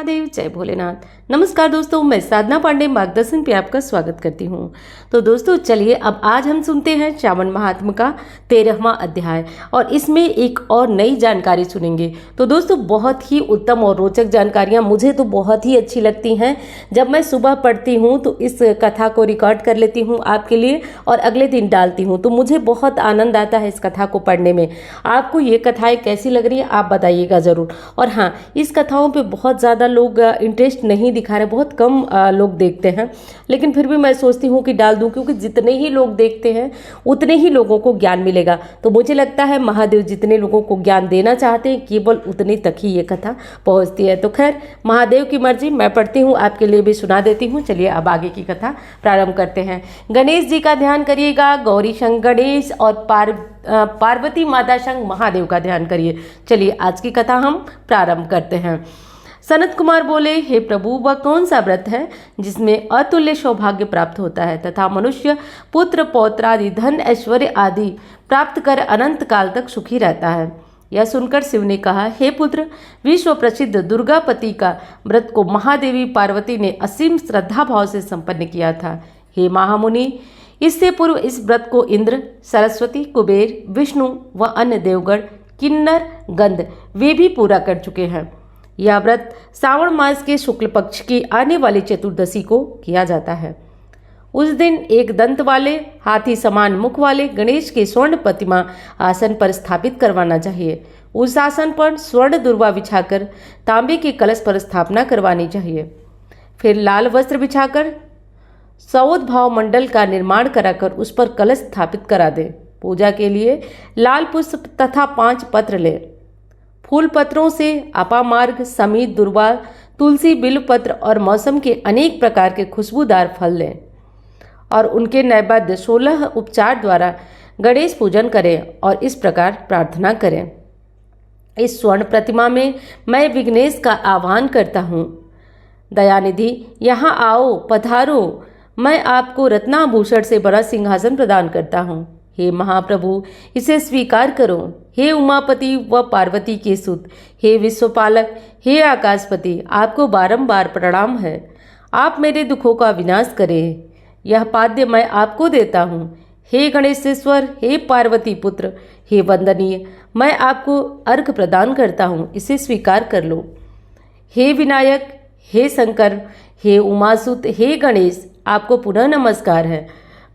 महादेव, जय भोलेनाथ। नमस्कार दोस्तों, मैं साधना पांडे मार्गदर्शन पे आपका स्वागत करती हूँ। तो दोस्तों चलिए अब आज हम सुनते हैं श्रावण महात्म का 13वां अध्याय और इसमें एक और नई जानकारी सुनेंगे। तो दोस्तों बहुत ही उत्तम और रोचक जानकारियाँ मुझे तो बहुत ही अच्छी लगती हैं। जब मैं सुबह पढ़ती हूँ तो इस कथा को रिकॉर्ड कर लेती हूँ आपके लिए और अगले दिन डालती हूँ, तो मुझे बहुत आनंद आता है इस कथा को पढ़ने में। आपको ये कथाएँ कैसी लग रही है आप बताइएगा ज़रूर। और हाँ, इस कथाओं पे बहुत ज़्यादा लोग इंटरेस्ट नहीं दिखा रहे, बहुत कम लोग देखते हैं, लेकिन फिर भी मैं सोचती हूँ कि डाल दूँ, क्योंकि जितने ही लोग देखते हैं उतने ही लोगों को ज्ञान मिलेगा। तो मुझे लगता है महादेव जितने लोगों को ज्ञान देना चाहते हैं केवल उतनी तक ही ये कथा पहुँचती है। तो खैर महादेव की मर्जी, मैं पढ़ती हूँ आपके लिए भी सुना देती हूँ। चलिए अब आगे की कथा प्रारंभ करते हैं। गणेश जी का ध्यान करिएगा, गौरी शंकर गणेश और पार्वती माता संग महादेव का ध्यान करिए। चलिए आज की कथा हम प्रारंभ करते हैं। सनत कुमार बोले, हे प्रभु, वह कौन सा व्रत है जिसमें अतुल्य सौभाग्य प्राप्त होता है तथा मनुष्य पुत्र पौत्र आदि धन ऐश्वर्य आदि प्राप्त कर अनंत काल तक सुखी रहता है? यह सुनकर शिव ने कहा, हे पुत्र, विश्व प्रसिद्ध दुर्गापति का व्रत को महादेवी पार्वती ने असीम श्रद्धा भाव से संपन्न किया था। हे महामुनि, इससे पूर्व इस व्रत को इंद्र, सरस्वती, कुबेर, विष्णु व अन्य देवगण, किन्नर, गंध वे भी पूरा कर चुके हैं। यह व्रत श्रावण मास के शुक्ल पक्ष की आने वाली चतुर्दशी को किया जाता है। उस दिन एक दंत वाले, हाथी समान मुख वाले गणेश की स्वर्ण प्रतिमा आसन पर स्थापित करवाना चाहिए। उस आसन पर स्वर्ण दुर्वा बिछाकर तांबे के कलश पर स्थापना करवानी चाहिए। फिर लाल वस्त्र बिछाकर सौदभाव मंडल का निर्माण कराकर उस पर कलश स्थापित करा दे। पूजा के लिए लाल पुष्प तथा 5 पत्र ले। फूल पत्रों से अपामार्ग, समीत, दुर्वा, तुलसी, बिल्वपत्र और मौसम के अनेक प्रकार के खुशबूदार फल लें और उनके नैवेद्य 16 उपचार द्वारा गणेश पूजन करें और इस प्रकार प्रार्थना करें। इस स्वर्ण प्रतिमा में मैं विघ्नेश का आह्वान करता हूँ। दयानिधि, यहाँ आओ, पधारो। मैं आपको रत्नाभूषण से बड़ा सिंहासन प्रदान करता हूँ। हे महाप्रभु, इसे स्वीकार करो। हे उमापति व पार्वती के सुत, हे विश्वपालक, हे आकाशपति, आपको बारंबार प्रणाम है। आप मेरे दुखों का विनाश करें। यह पाद्य मैं आपको देता हूँ। हे गणेशेश्वर, हे पार्वती पुत्र, हे वंदनीय, मैं आपको अर्घ प्रदान करता हूँ, इसे स्वीकार कर लो। हे विनायक, हे शंकर, हे उमासुत, हे गणेश, आपको पुनः नमस्कार है।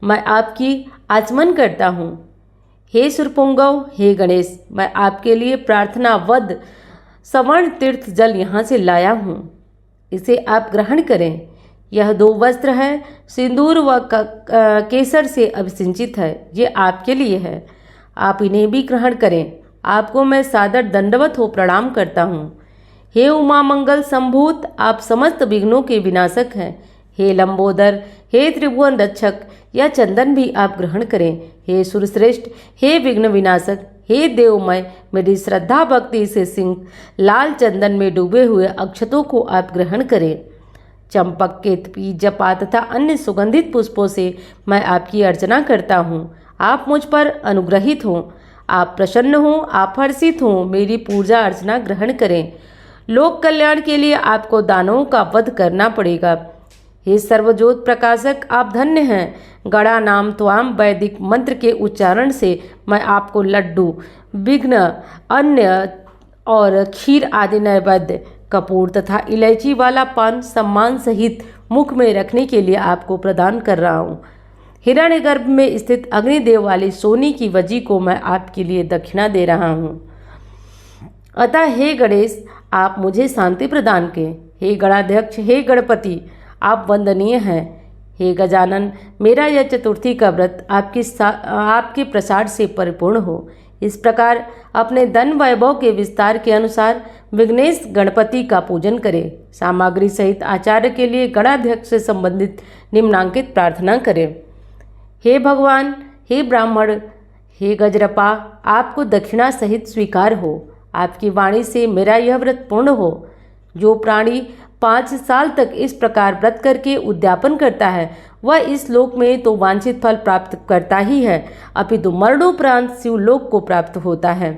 मैं आपकी आचमन करता हूँ। हे सुरपुंगव, हे गणेश, मैं आपके लिए प्रार्थनावद्ध सवर्ण तीर्थ जल यहाँ से लाया हूँ, इसे आप ग्रहण करें। यह 2 वस्त्र है, सिंदूर व केसर से अभिसिंचित है, ये आपके लिए है, आप इन्हें भी ग्रहण करें। आपको मैं सादर दंडवत हो प्रणाम करता हूँ। हे उमा मंगल संभूत, आप समस्त विघ्नों के विनाशक हैं। हे लंबोदर, हे त्रिभुवन रक्षक, यह चंदन भी आप ग्रहण करें। हे सुरश्रेष्ठ, हे विघ्न विनाशक, हे देवमय, मेरी श्रद्धा भक्ति से सिंह लाल चंदन में डूबे हुए अक्षतों को आप ग्रहण करें। चंपक, केतकी, जपा तथा अन्य सुगंधित पुष्पों से मैं आपकी अर्चना करता हूँ। आप मुझ पर अनुग्रहित हों, आप प्रसन्न हों, आप हर्षित हों, मेरी पूजा अर्चना ग्रहण करें। लोक कल्याण के लिए आपको दानवों का वध करना पड़ेगा। हे सर्वज्योत प्रकाशक, आप धन्य हैं। गणा नाम त्वाम वैदिक मंत्र के उच्चारण से मैं आपको लड्डू, विघ्न, अन्न और खीर आदि नैवेद्य, कपूर तथा इलायची वाला पान सम्मान सहित मुख में रखने के लिए आपको प्रदान कर रहा हूँ। हिरण्यगर्भ में स्थित अग्निदेव वाली सोने की वजी को मैं आपके लिए दक्षिणा दे रहा हूँ। अतः हे गणेश, आप मुझे शांति प्रदान करें। हे गणाध्यक्ष, हे गणपति, आप वंदनीय हैं। हे गजानन, मेरा यह चतुर्थी का व्रत आपके प्रसाद से परिपूर्ण हो। इस प्रकार अपने धन वैभव के विस्तार के अनुसार विघ्नेश गणपति का पूजन करें। सामग्री सहित आचार्य के लिए गणाध्यक्ष से संबंधित निम्नांकित प्रार्थना करें। हे भगवान, हे ब्राह्मण, हे गजरपा, आपको दक्षिणा सहित स्वीकार हो। आपकी वाणी से मेरा यह व्रत पूर्ण हो। जो प्राणी 5 साल तक इस प्रकार व्रत करके उद्यापन करता है वह इस लोक में तो वांछित फल प्राप्त करता ही है, अपितु मरणोपरांत शिवलोक को प्राप्त होता है।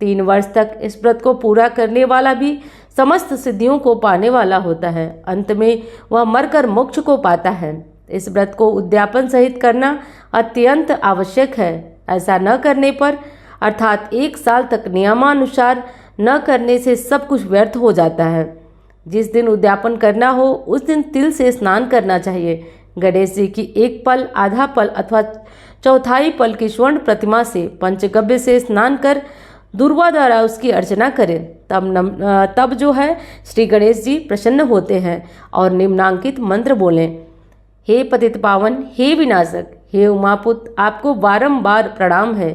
3 वर्ष तक इस व्रत को पूरा करने वाला भी समस्त सिद्धियों को पाने वाला होता है। अंत में वह मरकर मोक्ष को पाता है। इस व्रत को उद्यापन सहित करना अत्यंत आवश्यक है। ऐसा न करने पर अर्थात 1 साल तक नियमानुसार न करने से सब कुछ व्यर्थ हो जाता है। जिस दिन उद्यापन करना हो उस दिन तिल से स्नान करना चाहिए। गणेश जी की 1 पल, आधा पल अथवा चौथाई पल की स्वर्ण प्रतिमा से पंचगव्य से स्नान कर दुर्वा द्वारा उसकी अर्चना करें। तब जो है श्री गणेश जी प्रसन्न होते हैं और निम्नांकित मंत्र बोलें। हे पतित पावन, हे विनाशक, हे उमापुत, आपको बारंबार प्रणाम है।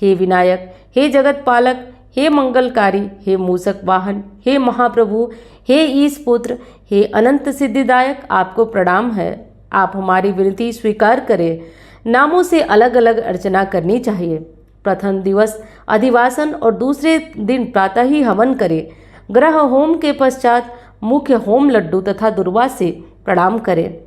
हे विनायक, हे जगत पालक, हे मंगलकारी, हे मूषक वाहन, हे महाप्रभु, हे ईश पुत्र, हे अनंत सिद्धिदायक, आपको प्रणाम है। आप हमारी विनती स्वीकार करें। नामों से अलग अलग अर्चना करनी चाहिए। प्रथम दिवस अधिवासन और दूसरे दिन प्रातः ही हवन करें। ग्रह होम के पश्चात मुख्य होम लड्डू तथा दुर्वा से प्रणाम करें।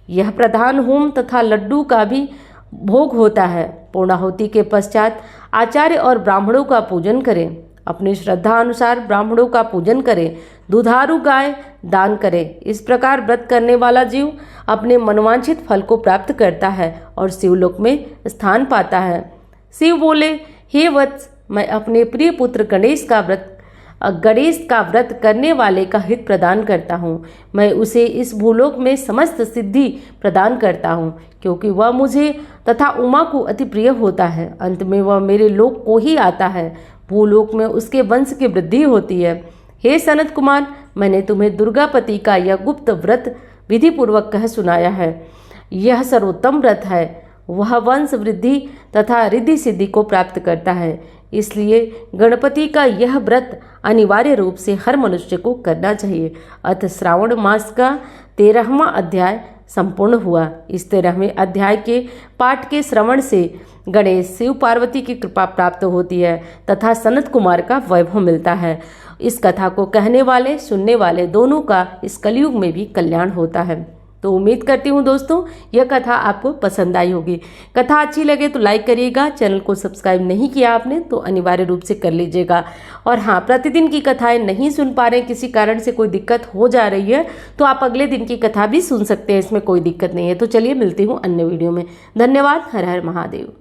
यह प्रधान होम तथा लड्डू का भी भोग होता है। पूर्णाहुति के पश्चात आचार्य और ब्राह्मणों का पूजन करें। अपनी श्रद्धा अनुसार ब्राह्मणों का पूजन करें। दुधारू गाय दान करें। इस प्रकार व्रत करने वाला जीव अपने मनवांछित फल को प्राप्त करता है और शिवलोक में स्थान पाता है। शिव बोले, हे वत्स, मैं अपने प्रिय पुत्र गणेश का व्रत करने वाले का हित प्रदान करता हूँ। मैं उसे इस भूलोक में समस्त सिद्धि प्रदान करता हूँ, क्योंकि वह मुझे तथा उमा को अति प्रिय होता है। अंत में वह मेरे लोक को ही आता है। भूलोक में उसके वंश की वृद्धि होती है। हे सनत कुमार, मैंने तुम्हें दुर्गापति का यह गुप्त व्रत विधि पूर्वक कह सुनाया है। यह सर्वोत्तम व्रत है। वह वंश वृद्धि तथा रिद्धि सिद्धि को प्राप्त करता है। इसलिए गणपति का यह व्रत अनिवार्य रूप से हर मनुष्य को करना चाहिए। अतः श्रावण मास का 13वां अध्याय संपूर्ण हुआ। इस 13वें अध्याय के पाठ के श्रवण से गणेश, शिव पार्वती की कृपा प्राप्त होती है तथा सनत कुमार का वैभव मिलता है। इस कथा को कहने वाले, सुनने वाले दोनों का इस कलयुग में भी कल्याण होता है। तो उम्मीद करती हूँ दोस्तों यह कथा आपको पसंद आई होगी। कथा अच्छी लगे तो लाइक करिएगा। चैनल को सब्सक्राइब नहीं किया आपने तो अनिवार्य रूप से कर लीजिएगा। और हाँ, प्रतिदिन की कथाएं नहीं सुन पा रहे, किसी कारण से कोई दिक्कत हो जा रही है तो आप अगले दिन की कथा भी सुन सकते हैं, इसमें कोई दिक्कत नहीं है। तो चलिए मिलती हूँ अन्य वीडियो में। धन्यवाद। हर हर महादेव।